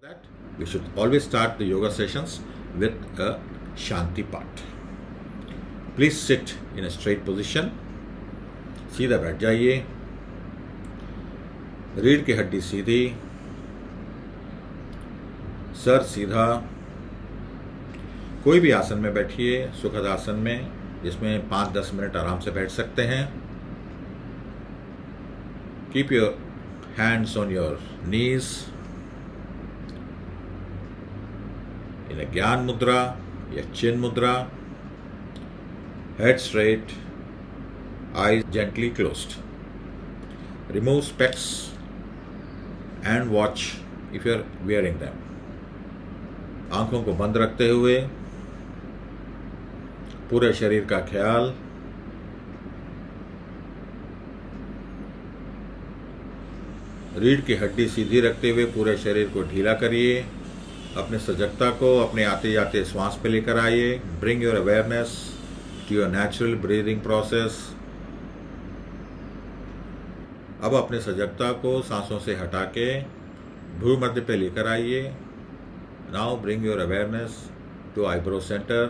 That we should always start the yoga sessions with a Shanti part. Please sit in a straight position. सीधा बैठ जाइए. रीढ़ की हड्डी सीधी, सर सीधा. कोई भी आसन में बैठिए, सुखद आसन में, जिसमें 5-10 मिनट आराम से बैठ सकते हैं. Keep your hands on your knees in a Gyan Mudra या Chin Mudra. Head straight, eyes gently closed. Remove specs and watch if you are wearing them. आंखों को बंद रखते हुए पूरे शरीर का ख्याल. रीढ़ की हड्डी सीधी रखते हुए पूरे शरीर को ढीला करिए. अपने सजगता को अपने आते जाते श्वास पे लेकर आइए. Bring your awareness to your natural breathing process. अब अपने सजगता को सांसों से हटा के भ्रू मध्य पे लेकर आइए. Now bring your awareness to eyebrow centre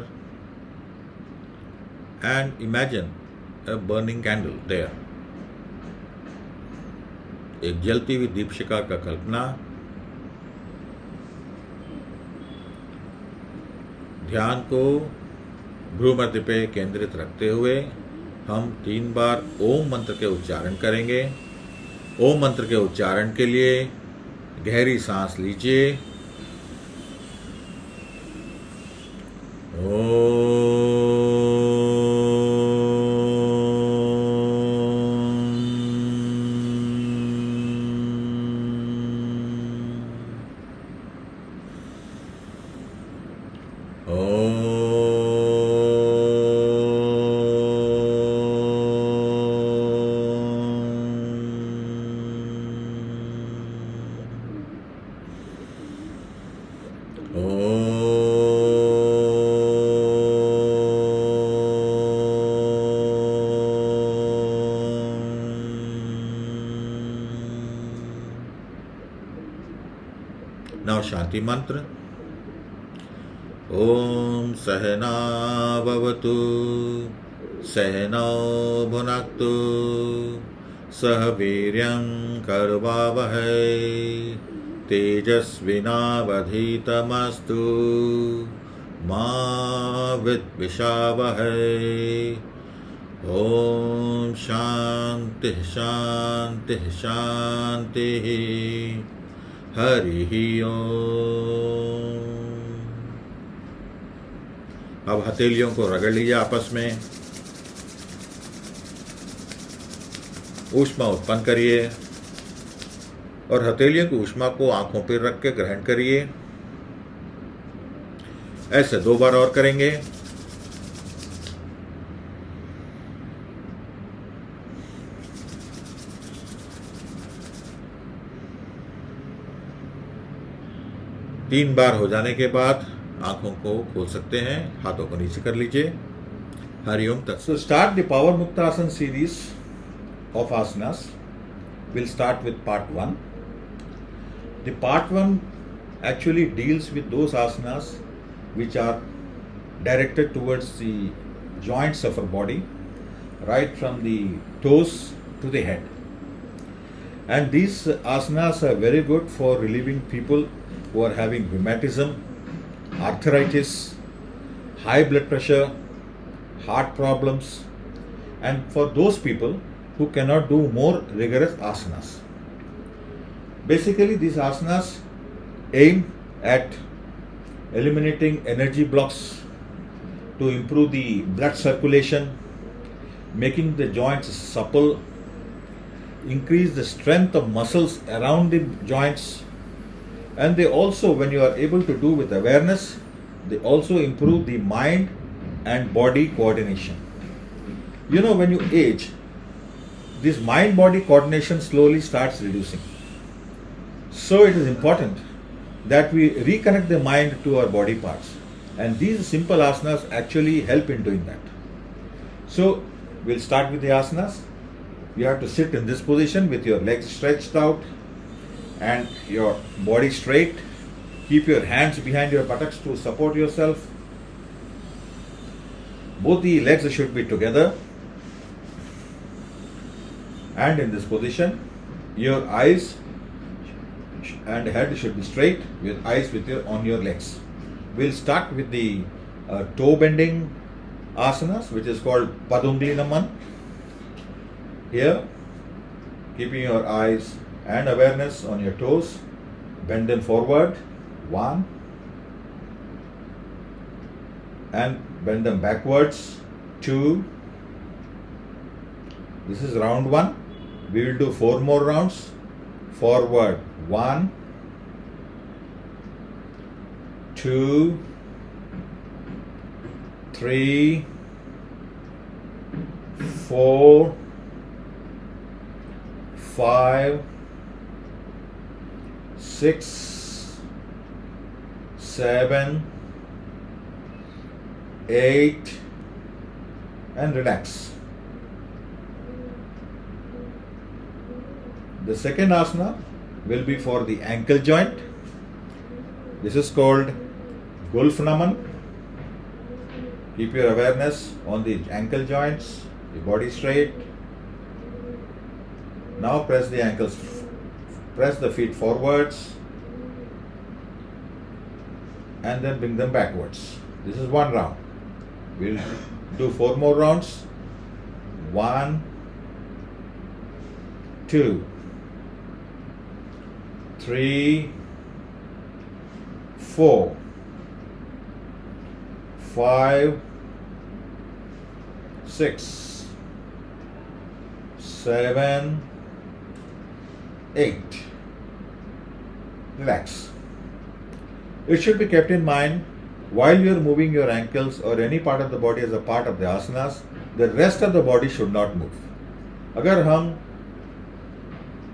and imagine a burning candle there. एक जलती हुई दीपशिखा का कल्पना. ध्यान को भ्रू मध्य पे केंद्रित रखते हुए हम 3 बार ओम मंत्र के उच्चारण करेंगे. ओम मंत्र के उच्चारण के लिए गहरी सांस लीजिए. Now Shanti mantra. Om Sahana Bhavatu Sahana Bhunaktu Sah Viryam Karvavahai Tejasvinavadhitamastu Ma Vidvishavahai. Om Shanti Shanti Shanti. Hari ओम. अब हथेलियों को रगड़ लीजिए आपस में. ऊष्मा उत्पन्न करिए और हथेलियों की ऊष्मा को आंखों पर रख के ग्रहण करिए. ऐसे 2 बार और करेंगे. तीन बार हो जाने के बाद आंखों को खोल सकते हैं. हाथों को नीचे कर लीजिए. हरिओम तत्. So start the Power Muktasana series of asanas. We'll start with part 1. The part 1 actually deals with those asanas which are directed towards the joints of our body, right from the toes to the head. And these asanas are very good for relieving people who are having rheumatism, arthritis, high blood pressure, heart problems, and for those people who cannot do more rigorous asanas. Basically, these asanas aim at eliminating energy blocks to improve the blood circulation, making the joints supple, increase the strength of muscles around the joints. And they also, when you are able to do with awareness, they also improve the mind and body coordination. You know, when you age, this mind-body coordination slowly starts reducing. So it is important that we reconnect the mind to our body parts. And these simple asanas actually help in doing that. So we'll start with the asanas. You have to sit in this position with your legs stretched out and your body straight. Keep your hands behind your buttocks to support yourself. Both the legs should be together. And in this position, your eyes and head should be straight with eyes on your legs. We'll start with the toe bending asanas, which is called Padungli Naman. Here, keeping your eyes and awareness on your toes, bend them forward, 1, and bend them backwards, 2. This is round 1. We will do 4 more rounds. Forward, 1, 2, 3, 4, 5, 6, 7, 8, and relax. The second asana will be for the ankle joint. This is called Gulf Naman. Keep your awareness on the ankle joints, the body straight. Now press the ankles, press the feet forwards and then bring them backwards. This is 1 round. We'll do 4 more rounds. 1, 2, 3, 4, 5, 6, 7, 8. Relax. It should be kept in mind while you are moving your ankles or any part of the body as a part of the asanas, the rest of the body should not move. अगर हम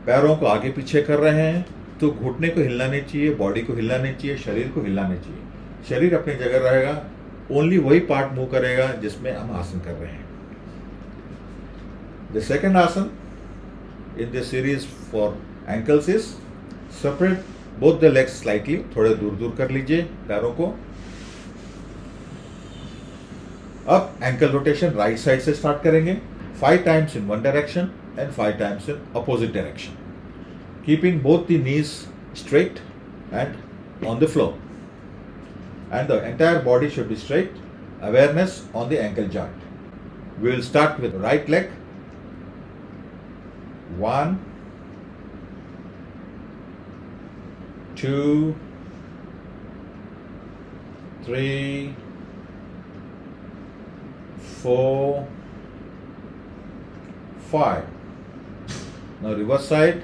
पैरों को आगे पीछे कर रहे हैं तो घुटने को हिलना नहीं चाहिए, बॉडी को हिलना नहीं चाहिए, शरीर को हिलना नहीं चाहिए. शरीर अपनी जगह रहेगा, ओनली वही पार्ट मूव करेगा जिसमें हम आसन कर रहे हैं. The second आसन in this series for ankles is separate both the legs slightly. थोड़े दूर दूर कर लीजिए पैरों को. अब एंकल रोटेशन राइट साइड से स्टार्ट करेंगे. 5 times in one direction and 5 times in opposite direction. Keeping both the knees straight and on the floor. And the entire body should be straight. Awareness on the ankle joint. We will start with right leg. 1, 2, 3, 4, 5. Now reverse side.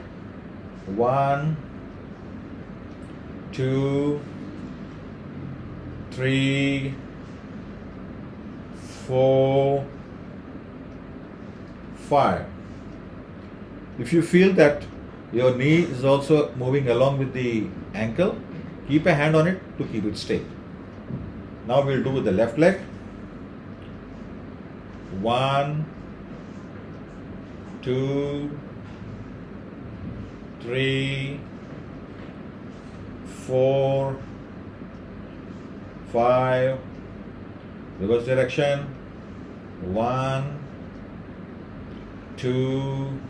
1, 2, 3, 4, 5. If you feel that your knee is also moving along with the ankle, keep a hand on it to keep it straight. Now we'll do with the left leg. 1, 2, 3, 4, 5. Reverse direction. 1, 2,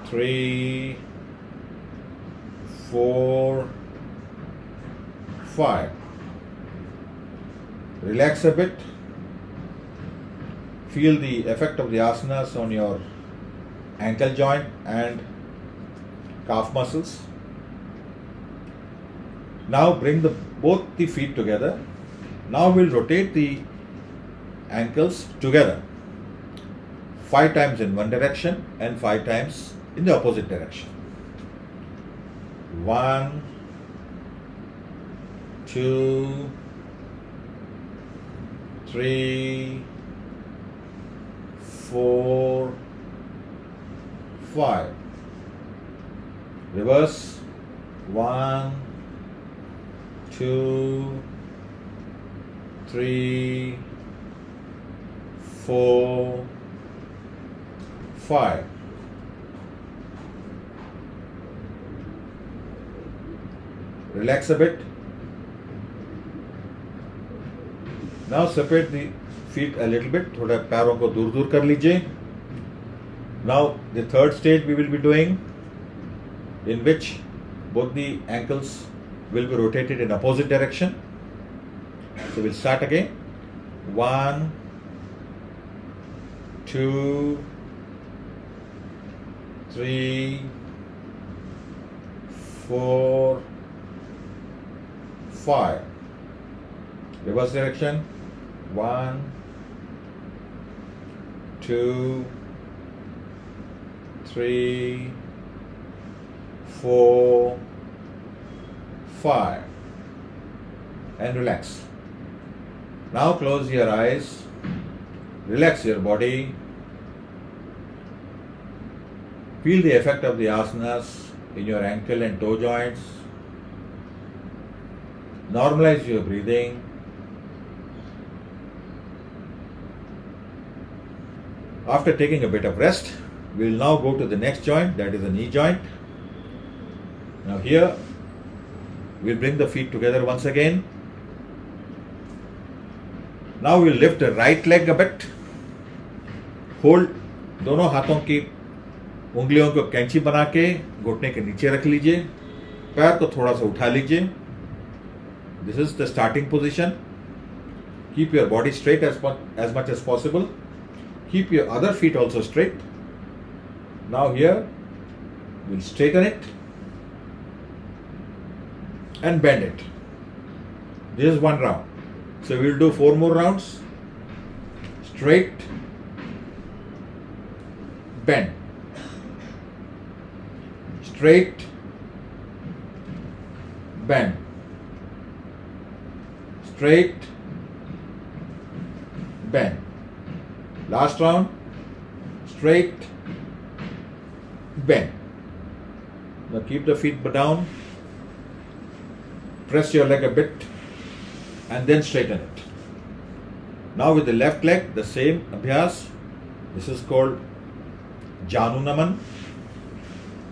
3, 4, 5. Relax a bit. Feel the effect of the asanas on your ankle joint and calf muscles. Now bring both the feet together. Now we'll rotate the ankles together. 5 times in one direction and 5 times in the opposite direction. 1, 2, 3, 4, 5. Reverse. 1, 2, 3, 4, 5. Relax a bit. Now separate the feet a little bit. थोड़ा पैरों को दूर दूर कर लीजिए. Now the third stage we will be doing, in which both the ankles will be rotated in opposite direction. So we'll start again. 1, 2, 3, 4, 5. Reverse direction. 1, 2, 3, 4, 5. And relax. Now close your eyes. Relax your body. Feel the effect of the asanas in your ankle and toe joints. Normalize your breathing. After taking a bit of rest, we will now go to the next joint, that is the knee joint. Now here, we'll bring the feet together once again. Now we'll lift the right leg a bit. Hold दोनों हाथों की उंगलियों को कैंची बना के घुटने के नीचे रख लीजिए. पैर को थोड़ा सा उठा लीजिए. This is the starting position. Keep your body straight as much as possible. Keep your other feet also straight. Now here, we'll straighten it and bend it. This is one round. So we'll do 4 more rounds. Straight, bend. Straight, bend. Straight, bend. Last round. Straight, bend. Now keep the feet down. Press your leg a bit and then straighten it. Now with the left leg, the same abhyas. This is called Janu Naman.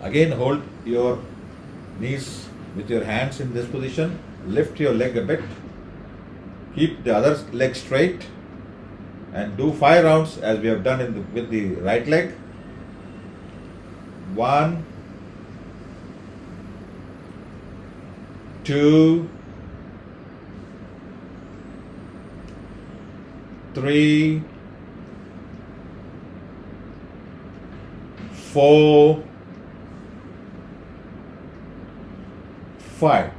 Again, hold your knees with your hands in this position. Lift your leg a bit. Keep the other leg straight and do 5 rounds as we have done with the right leg. 1, 2, 3, 4, 5.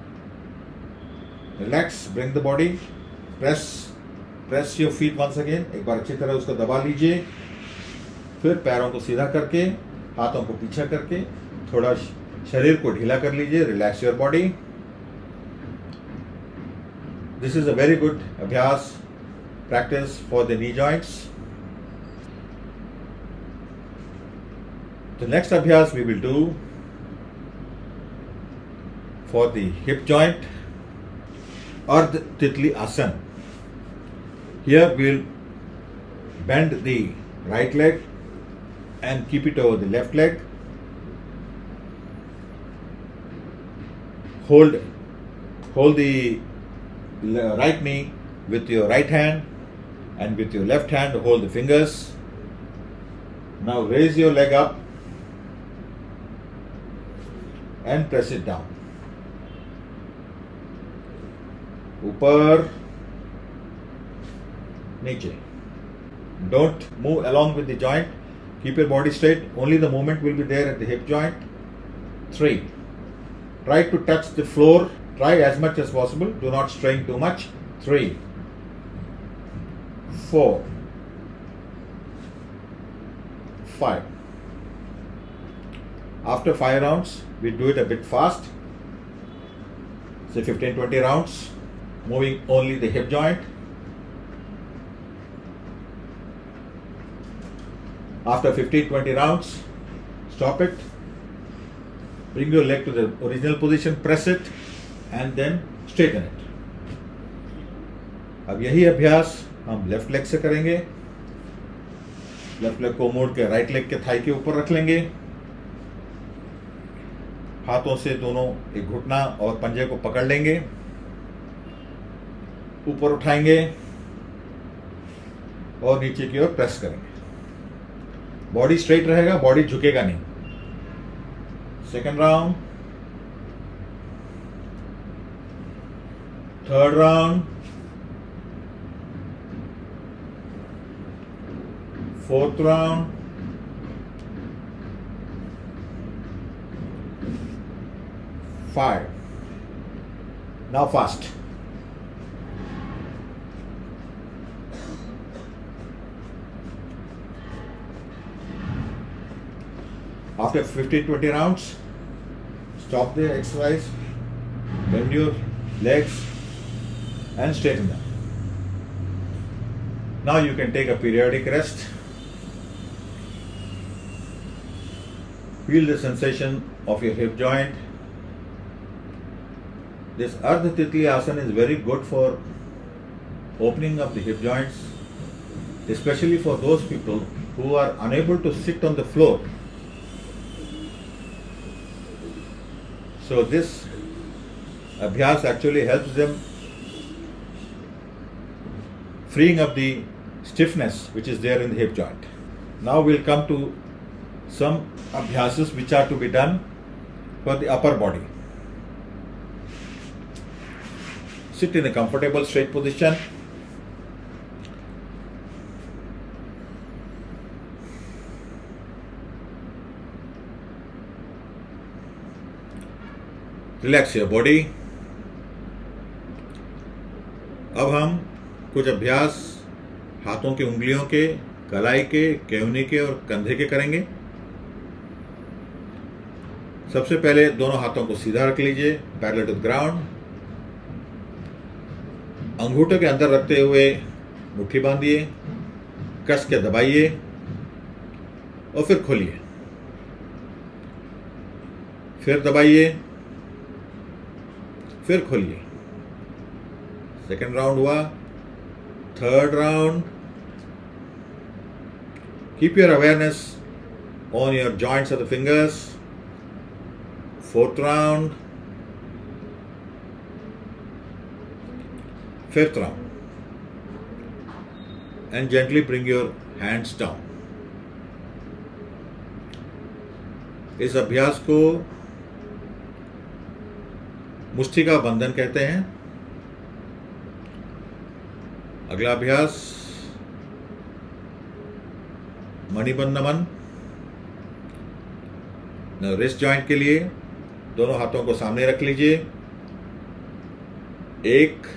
Relax, bring the body, press your feet once again. एक बार अच्छी तरह उसको दबा लीजिए. फिर पैरों को सीधा करके, हाथों को पीछे करके, थोड़ा शरीर को ढीला कर लीजिए. Relax your body. This is a very good abhyas practice for the knee joints. The next abhyas we will do for the hip joint, Ardha Titli Asana. Here we will bend the right leg and keep it over the left leg. Hold the right knee with your right hand and with your left hand hold the fingers. Now raise your leg up and press it down. Upar, niche. Don't move along with the joint. Keep your body straight. Only the movement will be there at the hip joint. 3. Try to touch the floor. Try as much as possible. Do not strain too much. 3, 4, 5. After 5 rounds, we do it a bit fast. Say 15-20 rounds. Moving only the hip joint. After 15-20 rounds, stop it. Bring your leg to the original position, press it and then straighten it. अब यही अभ्यास हम left leg से करेंगे. Left leg को मोड़ के right leg के थाई के ऊपर रख लेंगे. हाथों से दोनों एक घुटना और पंजे को पकड़ लेंगे, ऊपर उठाएंगे और नीचे की ओर प्रेस करेंगे। बॉडी स्ट्रेट रहेगा, बॉडी झुकेगा नहीं। Second round, third round, fourth round, five. Now fast. After 15-20 rounds, stop the exercise, bend your legs and straighten them. Now you can take a periodic rest. Feel the sensation of your hip joint. This Ardha Titli Asana is very good for opening up the hip joints, especially for those people who are unable to sit on the floor. So this abhyas actually helps them freeing up the stiffness which is there in the hip joint. Now we'll come to some abhyasas which are to be done for the upper body. Sit in a comfortable straight position. Relax your body. अब हम कुछ अभ्यास हाथों की उंगलियों के, कलाई के, केहनी के और कंधे के करेंगे। सबसे पहले दोनों हाथों को सीधा रख लीजिए, पैरेलल टू द ग्राउंड। अंगूठे के अंदर रखते हुए मुट्ठी बांधिए, कस के दबाइए और फिर खोलिए, फिर दबाइए, फिर खोलिए। सेकेंड राउंड हुआ, third round. Keep your awareness on your joints of the fingers. Fourth round, fifth round, and gently bring your hands down. इस अभ्यास को मुष्टिका बंधन कहते हैं। अगला अभ्यास मणिबंध नमन। रिस्ट जॉइंट के लिए दोनों हाथों को सामने रख लीजिए। एक,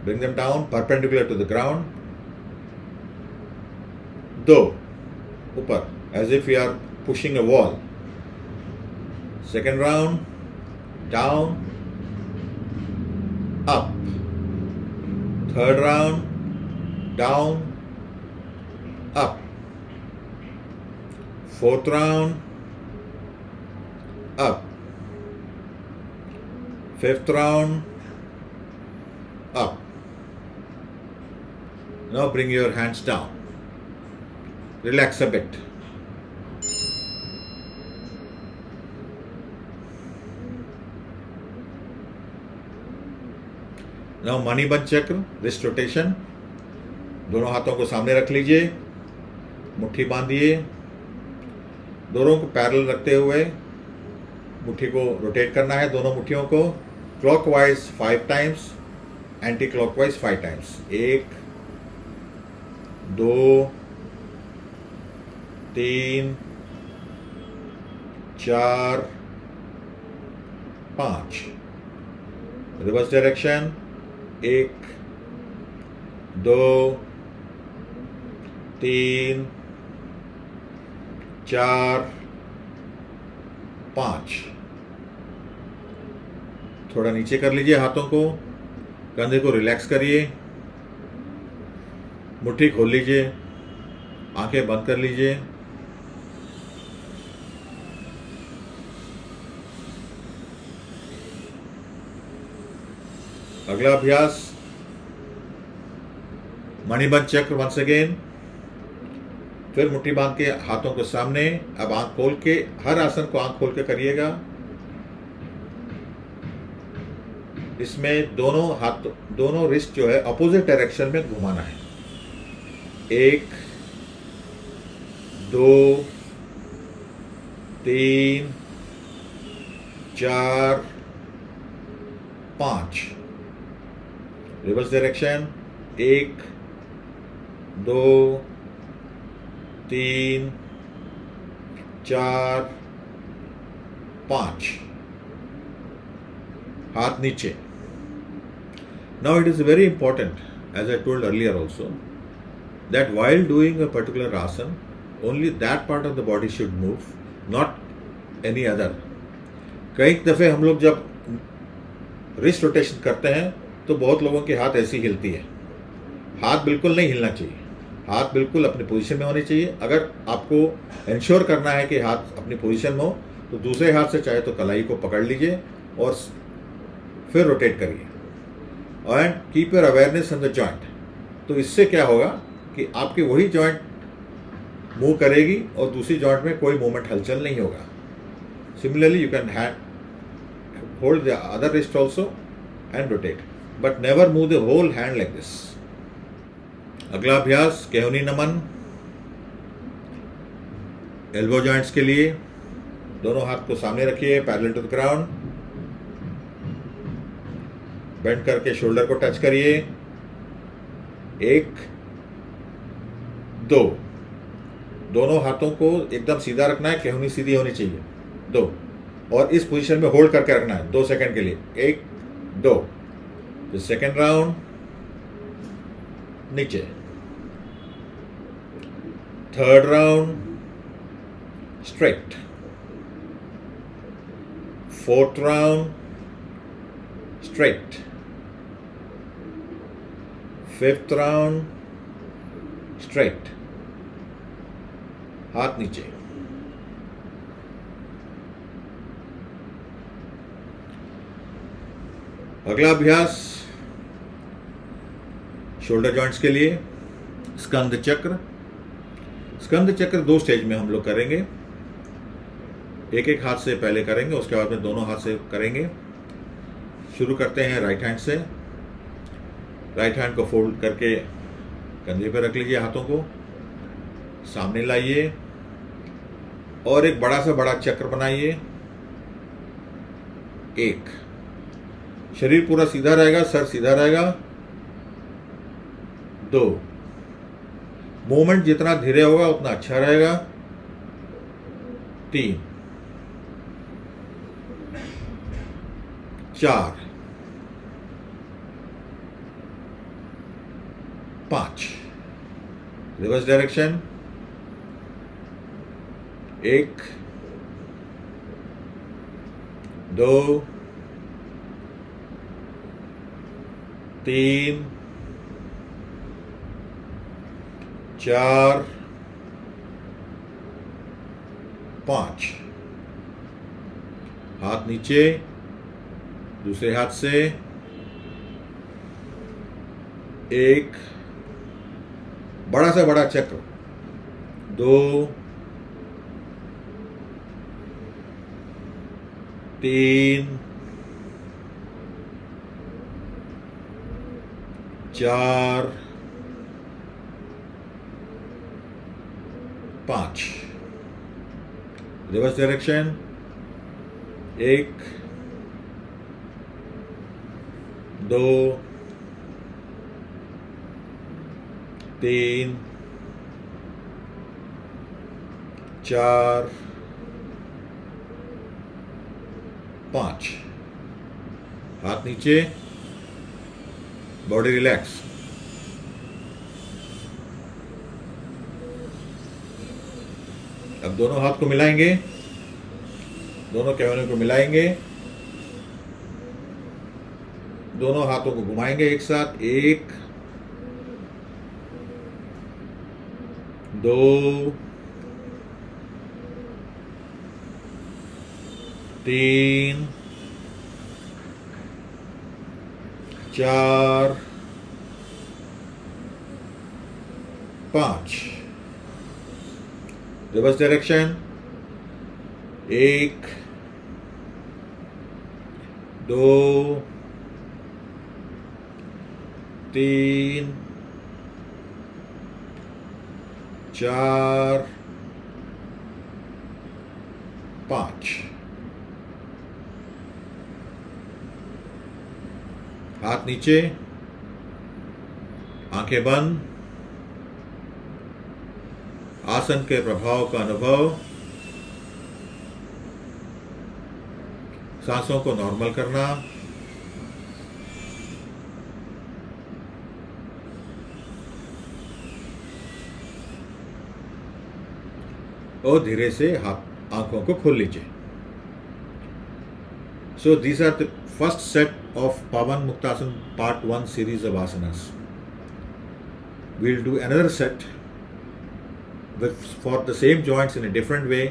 bring them down perpendicular to the ground. दो, ऊपर as if you are pushing a wall. Second round, down, up. Third round, down, up. Fourth round, up. Fifth round, up. Now bring your hands down. Relax a bit. Now मणिबंध चक्र, wrist rotation. दोनों हाथों को सामने रख लीजिए, मुट्ठी बांधिए, दोनों को पैरेलल रखते हुए मुट्ठी को रोटेट करना है। दोनों मुट्ठियों को clockwise 5 times, anti clockwise 5 times. 1, 2, 3, 4, 5। Reverse direction. 1, 2, 3, 4, 5। थोड़ा नीचे कर लीजिए हाथों को, कंधे को रिलैक्स करिए, मुट्ठी खोल लीजिए, आंखें बंद कर लीजिए। अगला अभ्यास मणिबंध चक्र वंस अगेन। फिर मुट्ठी बांध के हाथों को सामने। अब आंख खोल के, हर आसन को आंख खोल के करिएगा। इसमें दोनों रिस्ट जो है अपोजिट डायरेक्शन में घुमाना है। 1 2 3 4 5। Reverse direction 1 2 3 4 5। हाथ नीचे। Now it is very important, as I told earlier also, that while doing a particular asana, only that part of the body should move, not any other. कई दफ़े हम लोग जब रिस्ट रोटेशन करते हैं तो बहुत लोगों के हाथ ऐसी हिलती है। हाथ बिल्कुल नहीं हिलना चाहिए, हाथ बिल्कुल अपनी पोजीशन में होनी चाहिए। अगर आपको इंश्योर करना है कि हाथ अपनी पोजीशन में हो तो दूसरे हाथ से चाहे तो कलाई को पकड़ लीजिए और फिर रोटेट करिए। And keep your awareness on the joint. तो इससे क्या होगा कि आपकी वही जॉइंट मूव करेगी और दूसरी जॉइंट में कोई मूवमेंट हलचल नहीं होगा। Similarly you can hold the other wrist also and rotate, but never move the whole hand like this. अगला अभ्यास केहुनी नमन। एल्बो जॉइंट्स के लिए दोनों हाथ को सामने रखिए, parallel to the ground. Bend करके शोल्डर को टच करिए। 1 2। दोनों हाथों को एकदम सीधा रखना है, केहुनी सीधी होनी चाहिए। 2 और इस पोजीशन में होल्ड करके रखना है 2 सेकंड के लिए। 1 2। द सेकंड राउंड नीचे। Third round straight. Fourth round straight. Fifth round straight. हाथ नीचे। अगला अभ्यास शोल्डर जॉइंट्स के लिए स्कंद चक्र। स्कंद चक्र 2 स्टेज में हम लोग करेंगे। एक हाथ से पहले करेंगे, उसके बाद में दोनों हाथ से करेंगे। शुरू करते हैं राइट हैंड से। राइट हैंड को फोल्ड करके कंधे पर रख लीजिए, हाथों को सामने लाइए और एक बड़ा चक्र बनाइए। 1। शरीर पूरा सीधा रहेगा, सर सीधा रहेगा। 2। मूवमेंट जितना धीरे होगा उतना अच्छा रहेगा। 3 4 5। Reverse direction 1 2 3 4 5। हाथ नीचे, दूसरे हाथ से 1 बड़ा चक्र। 2 3 4 5। Reverse direction 1 2 3 4 5। हाथ नीचे, बॉडी रिलैक्स। अब दोनों हाथ को मिलाएंगे, दोनों केहुनी को मिलाएंगे, दोनों हाथों को घुमाएंगे एक साथ। 1 2 3 4 5। Reverse direction 1 2 3 4 5। हाथ नीचे, आंखें बंद। आसन के प्रभाव का अनुभव। सांसों को नॉर्मल करना। और धीरे से हाथ आंखों को खोल लीजिए। So these are the first set of Pavan Muktasan part 1 series of asanas. We'll do another set for the same joints in a different way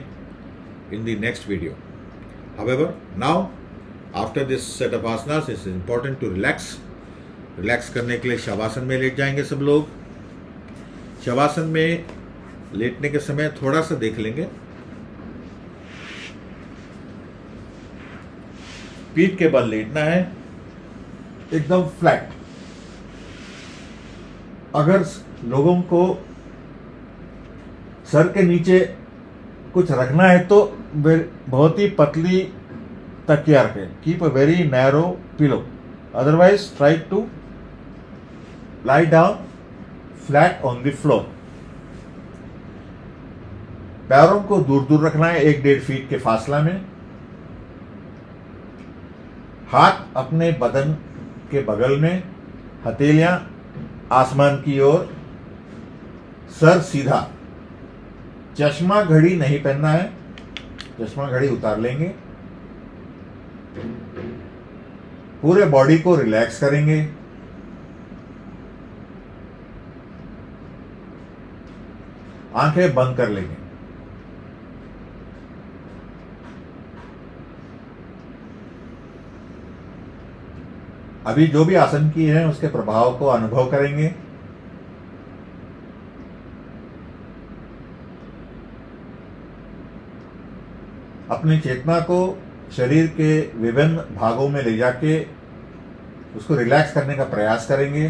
in the next video. However, now after this set of asanas, it's important to relax. Relax करने के लिए शवासन में late जाएंगे सब लोग। शवासन में लेटने के समय थोड़ा सा देख लेंगे, पीठ के बल लेटना है, एकदम फ्लैट। अगर लोगों को सर के नीचे कुछ रखना है तो बहुत ही पतली तकिया रखें। Keep a very narrow pillow. Otherwise try to lie down flat on the floor. पैरों को दूर दूर रखना है 1-1.5 फीट के फासला में। हाथ अपने बदन के बगल में, हथेलियां आसमान की ओर, सर सीधा। चश्मा घड़ी नहीं पहनना है, चश्मा घड़ी उतार लेंगे। पूरे बॉडी को रिलैक्स करेंगे। आंखें बंद कर लेंगे। अभी जो भी आसन किए हैं उसके प्रभाव को अनुभव करेंगे। अपनी चेतना को शरीर के विभिन्न भागों में ले जाके उसको रिलैक्स करने का प्रयास करेंगे।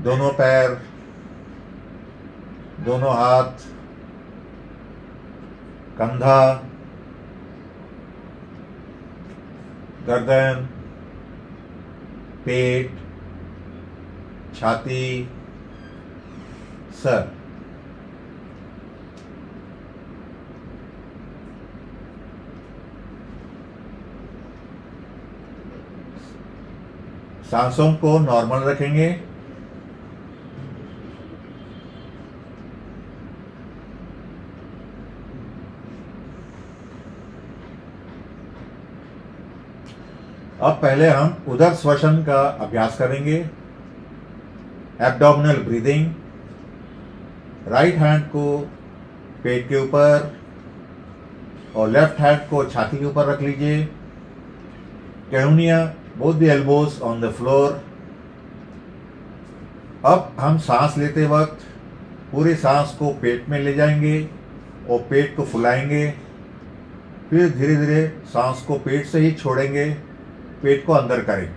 दोनों पैर, दोनों हाथ, कंधा, गर्दन, पेट, छाती, सर। सांसों को नॉर्मल रखेंगे। अब पहले हम उदर श्वसन का अभ्यास करेंगे। Abdominal breathing. राइट हैंड को पेट के ऊपर और लेफ्ट हैंड को छाती के ऊपर रख लीजिए। कैहुनिया, both the elbows on the floor. अब हम सांस लेते वक्त पूरे सांस को पेट में ले जाएंगे और पेट को फुलाएंगे। फिर धीरे धीरे सांस को पेट से ही छोड़ेंगे, पेट को अंदर करेंगे।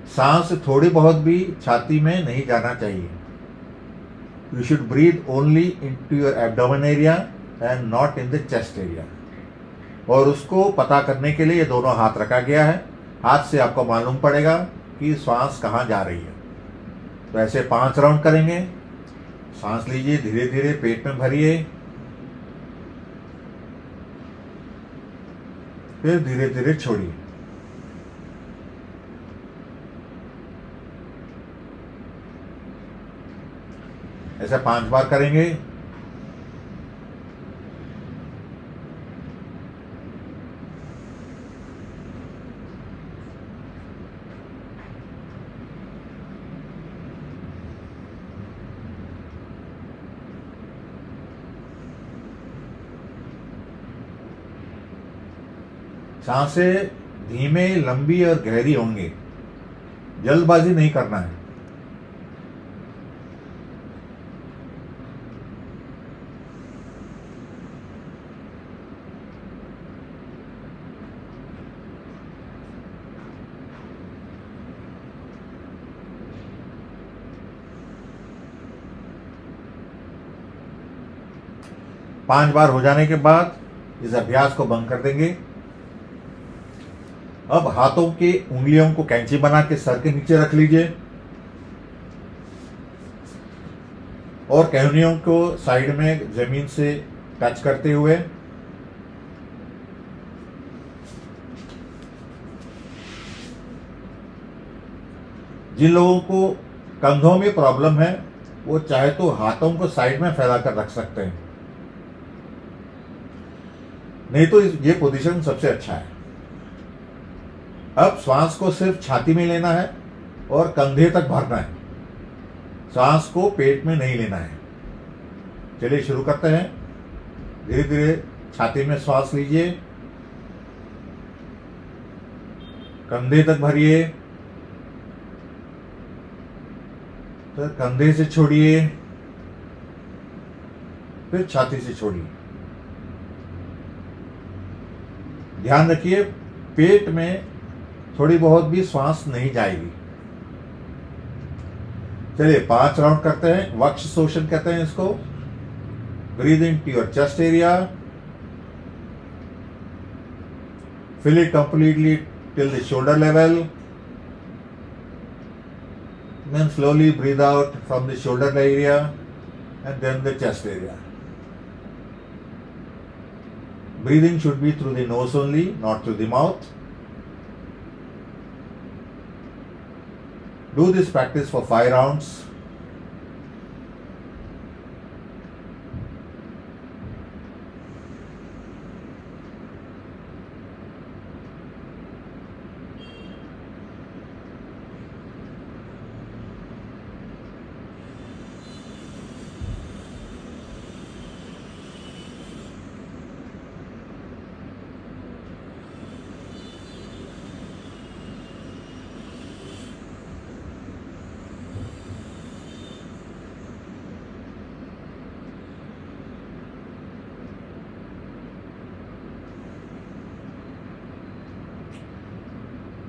सांस थोड़ी बहुत भी छाती में नहीं जाना चाहिए। You should breathe only into your abdomen area and not in the chest area. और उसको पता करने के लिए ये दोनों हाथ रखा गया है। हाथ से आपको मालूम पड़ेगा कि सांस कहाँ जा रही है। तो ऐसे 5 राउंड करेंगे। सांस लीजिए, धीरे धीरे पेट में भरिए, फिर धीरे धीरे छोड़िए। ऐसा 5 बार करेंगे। सांसें धीमे, लंबी और गहरी होंगे। जल्दबाजी नहीं करना है। 5 बार हो जाने के बाद इस अभ्यास को बंद कर देंगे। अब हाथों की उंगलियों को कैंची बना के सर के नीचे रख लीजिए और कैहनियों को साइड में जमीन से टच करते हुए जिन लोगों को कंधों में प्रॉब्लम है वो चाहे तो हाथों को साइड में फैलाकर रख सकते हैं, नहीं तो ये पोजीशन सबसे अच्छा है। अब श्वास को सिर्फ छाती में लेना है और कंधे तक भरना है, सांस को पेट में नहीं लेना है। चलिए शुरू करते हैं। धीरे धीरे छाती में श्वास लीजिए, कंधे तक भरिए, फिर कंधे से छोड़िए, फिर छाती से छोड़िए। ध्यान रखिए पेट में थोड़ी बहुत भी श्वास नहीं जाएगी। चलिए 5 राउंड करते हैं। वक्ष शोषण कहते हैं इसको। Breathe into your chest area, fill it completely till the shoulder level, then slowly breathe out from the shoulder area and then the chest area. Breathing should be through the nose only, not through the mouth. Do this practice for 5 rounds.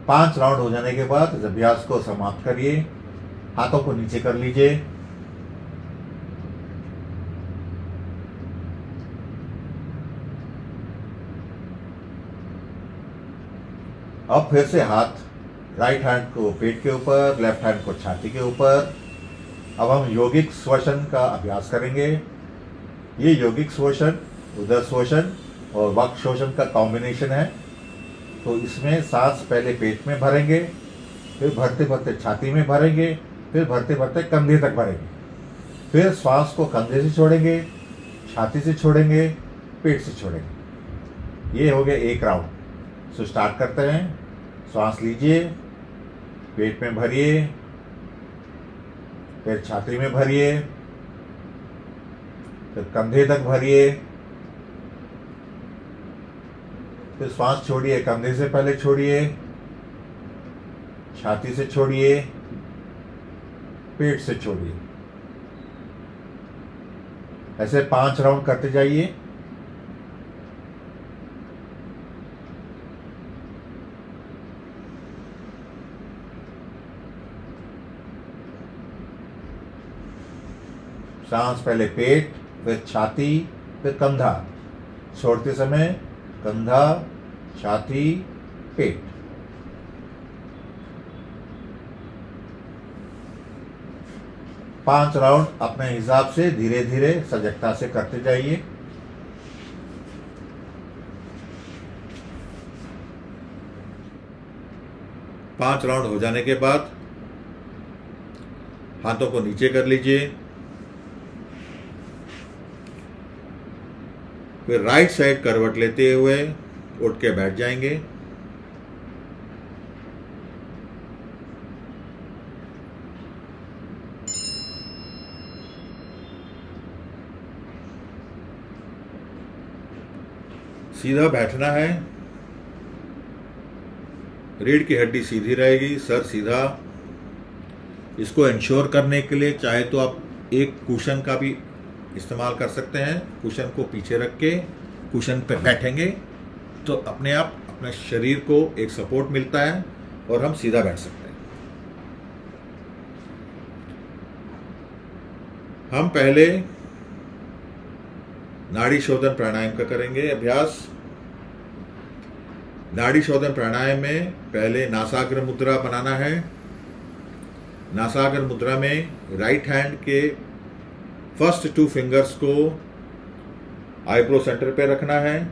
पांच round हो जाने के बाद इस अभ्यास को समाप्त करिए। हाथों को नीचे कर लीजिए। अब फिर से हाथ राइट हैंड को पेट के ऊपर, लेफ्ट हैंड को छाती के ऊपर। अब हम यौगिक श्वसन का अभ्यास करेंगे। ये यौगिक श्वसन उदर श्वसन और वक्ष श्वसन का कॉम्बिनेशन है। तो इसमें सांस पहले पेट में भरेंगे, फिर भरते भरते छाती में भरेंगे, फिर भरते भरते कंधे तक भरेंगे, फिर श्वास को कंधे से छोड़ेंगे, छाती से छोड़ेंगे, पेट से छोड़ेंगे। ये हो गया 1 राउंड। सो स्टार्ट करते हैं। श्वास लीजिए, पेट में भरिए, फिर छाती में भरिए, फिर कंधे तक भरिए, फिर श्वास छोड़िए, कंधे से पहले छोड़िए, छाती से छोड़िए, पेट से छोड़िए। ऐसे 5 राउंड करते जाइए। सांस पहले पेट, फिर छाती, फिर कंधा। छोड़ते समय कंधा, छाती, पेट। पांच राउंड अपने हिसाब से धीरे धीरे सजगता से करते जाइए। पांच राउंड हो जाने के बाद हाथों को नीचे कर लीजिए। फिर राइट साइड करवट लेते हुए उठ के बैठ जाएंगे। सीधा बैठना है, रीढ़ की हड्डी सीधी रहेगी, सर सीधा। इसको इंश्योर करने के लिए चाहे तो आप एक कुशन का भी इस्तेमाल कर सकते हैं। कुशन को पीछे रख के कुशन पे बैठेंगे तो अपने आप अपने शरीर को एक सपोर्ट मिलता है और हम सीधा बैठ सकते हैं। हम पहले नाड़ी शोधन प्राणायाम का करेंगे अभ्यास। नाड़ी शोधन प्राणायाम में पहले नासाग्र मुद्रा बनाना है। नासाग्र मुद्रा में राइट हैंड के फर्स्ट 2 फिंगर्स को आईब्रो सेंटर पे रखना है।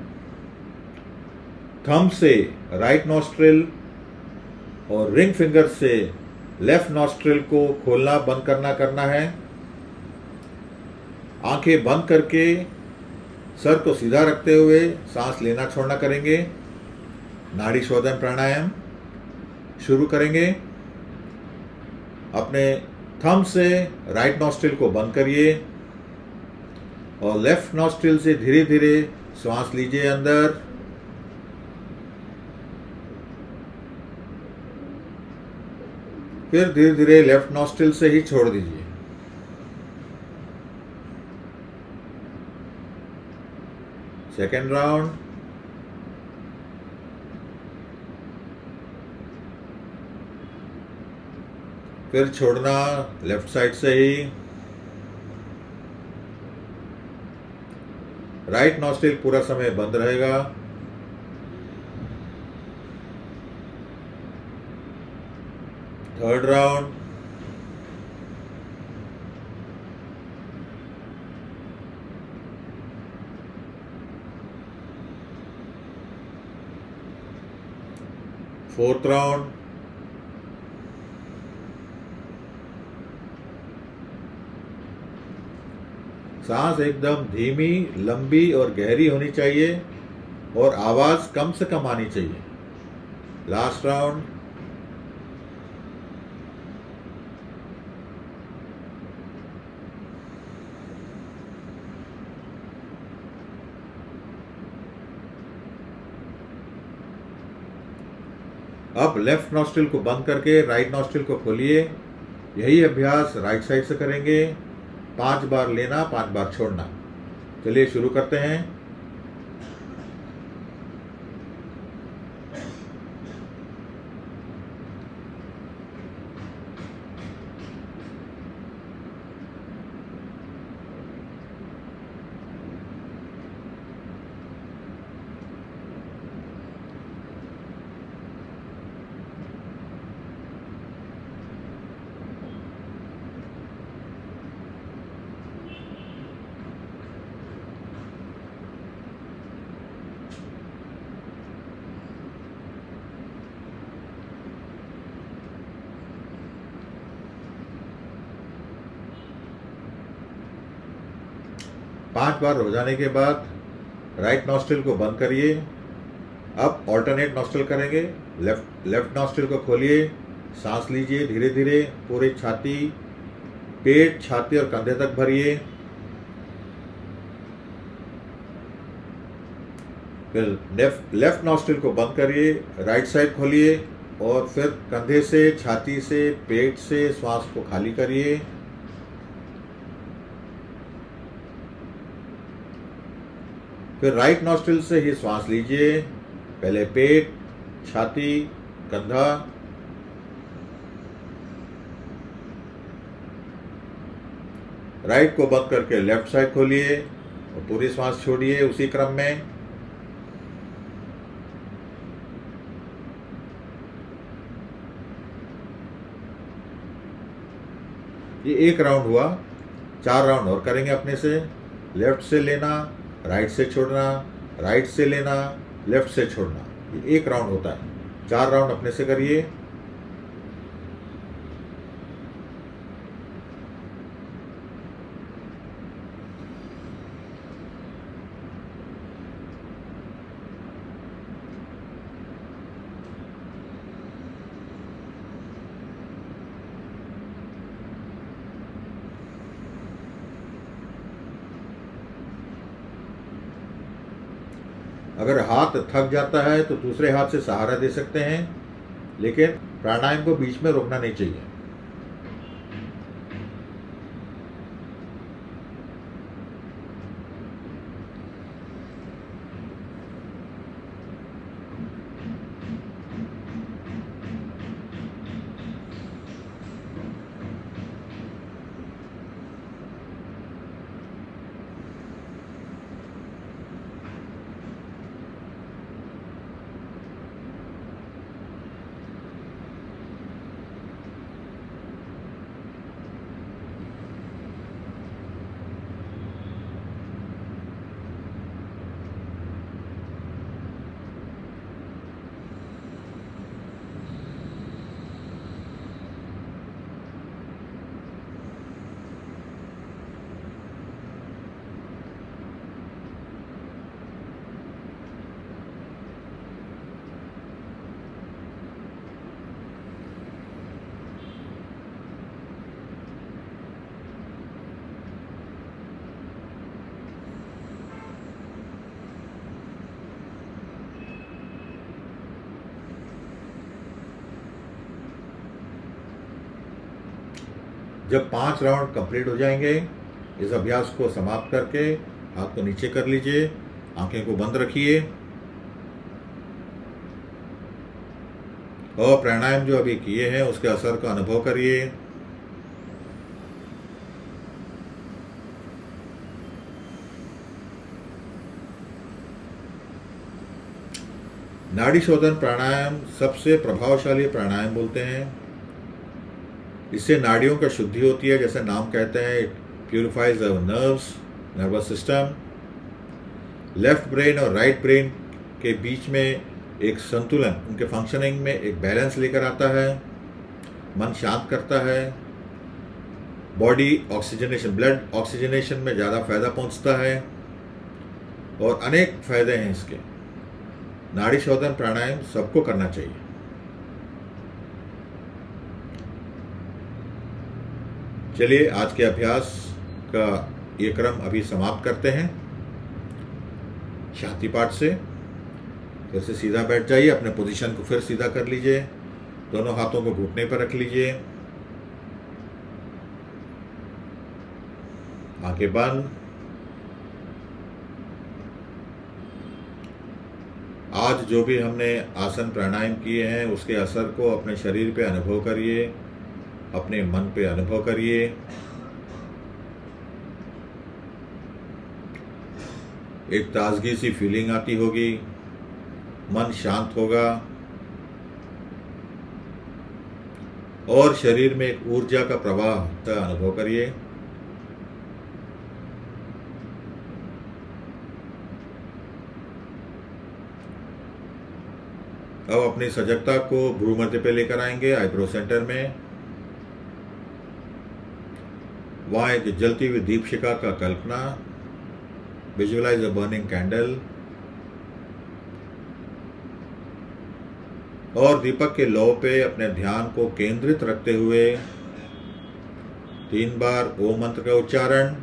थंब से राइट नॉस्ट्रिल और रिंग फिंगर से लेफ्ट नॉस्ट्रिल को खोलना बंद करना है। आंखें बंद करके सर को सीधा रखते हुए सांस लेना छोड़ना करेंगे। नाड़ी शोधन प्राणायाम शुरू करेंगे। अपने थंब से राइट नॉस्ट्रिल को बंद करिए और लेफ्ट नॉस्ट्रिल से धीरे धीरे श्वास लीजिए अंदर। फिर धीरे धीरे लेफ्ट नॉस्ट्रिल से ही छोड़ दीजिए। Second round. फिर छोड़ना लेफ्ट साइड से ही। राइट नॉस्ट्रिल पूरा समय बंद रहेगा। Third round. Fourth round. सांस एकदम धीमी, लंबी और गहरी होनी चाहिए और आवाज कम से कम आनी चाहिए। Last round. अब लेफ्ट नॉस्ट्रिल को बंद करके राइट नॉस्ट्रिल को खोलिए। यही अभ्यास राइट साइड से करेंगे। 5 बार लेना, 5 बार छोड़ना। चलिए शुरू करते हैं। पांच बार हो जाने के बाद राइट नॉस्ट्रिल को बंद करिए। अब ऑल्टरनेट नॉस्ट्रिल करेंगे। लेफ्ट नॉस्ट्रिल को खोलिए, सांस लीजिए धीरे धीरे, पूरे छाती, पेट, छाती और कंधे तक भरिए। फिर लेफ्ट नॉस्ट्रिल को बंद करिए, राइट साइड खोलिए और फिर कंधे से, छाती से, पेट से श्वास को खाली करिए। फिर राइट नॉस्ट्रिल से ही श्वास लीजिए, पहले पेट, छाती, कंधा। राइट को बंद करके लेफ्ट साइड खोलिए और पूरी श्वास छोड़िए उसी क्रम में। ये एक राउंड हुआ। 4 राउंड और करेंगे अपने से। लेफ्ट से लेना, राइट से छोड़ना, राइट से लेना, लेफ्ट से छोड़ना। ये एक राउंड होता है। 4 राउंड अपने से करिए। अगर हाथ थक जाता है तो दूसरे हाथ से सहारा दे सकते हैं, लेकिन प्राणायाम को बीच में रोकना नहीं चाहिए। जब 5 राउंड कंप्लीट हो जाएंगे, इस अभ्यास को समाप्त करके हाथ को नीचे कर लीजिए, आंखें को बंद रखिए और प्राणायाम जो अभी किए हैं उसके असर का अनुभव करिए। नाड़ी शोधन प्राणायाम सबसे प्रभावशाली प्राणायाम बोलते हैं। इससे नाड़ियों का शुद्धि होती है, जैसे नाम कहते हैं, it purifies our nerves, nervous system. Left brain और राइट ब्रेन के बीच में एक संतुलन, उनके फंक्शनिंग में एक बैलेंस लेकर आता है, मन शांत करता है, बॉडी ऑक्सीजनेशन, ब्लड ऑक्सीजनेशन में ज़्यादा फायदा पहुंचता है और अनेक फायदे हैं इसके। नाड़ी शोधन प्राणायाम सबको करना चाहिए। चलिए आज के अभ्यास का ये क्रम अभी समाप्त करते हैं शांति पाठ से। फिर से सीधा बैठ जाइए, अपने पोजीशन को फिर सीधा कर लीजिए, दोनों हाथों को घुटने पर रख लीजिए, आंखें बंद। आज जो भी हमने आसन प्राणायाम किए हैं उसके असर को अपने शरीर पे अनुभव करिए, अपने मन पे अनुभव करिए। एक ताजगी सी फीलिंग आती होगी, मन शांत होगा और शरीर में एक ऊर्जा का प्रवाह का अनुभव करिए। अब अपनी सजगता को भ्रू मध्य पे लेकर आएंगे, आईब्रो सेंटर में। वहां एक जलती हुई दीपशिखा का कल्पना, विजुअलाइज अ बर्निंग कैंडल, और दीपक के लौ पे अपने ध्यान को केंद्रित रखते हुए 3 बार ओम मंत्र का उच्चारण।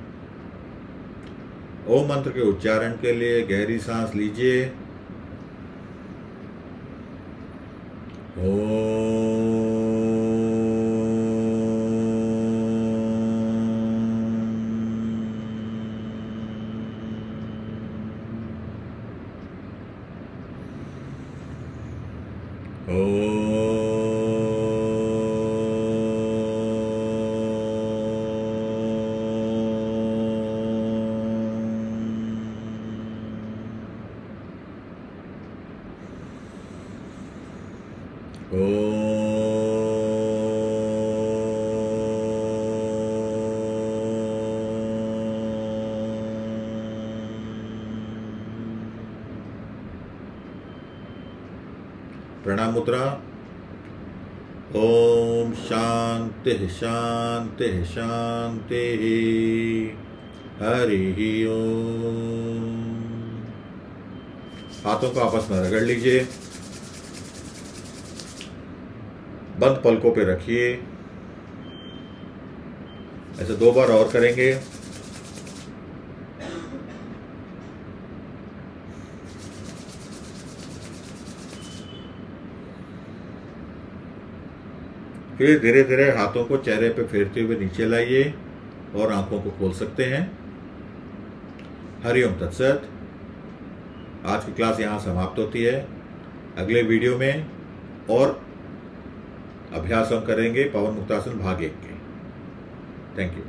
ओम मंत्र के उच्चारण के लिए गहरी सांस लीजिए। प्रणाम मुद्रा। ओम शांति शांति शांति। हरि ओम। हाथों को आपस में रगड़ लीजिए, बंद पलकों पे रखिए। ऐसे 2 बार और करेंगे। फिर धीरे धीरे हाथों को चेहरे पे फेरते हुए नीचे लाइए और आंखों को खोल सकते हैं। हरिओम तत्सत। आज की क्लास यहाँ समाप्त होती है। अगले वीडियो में और अभ्यास हम करेंगे पवन मुक्तासन भाग 1 के। Thank you.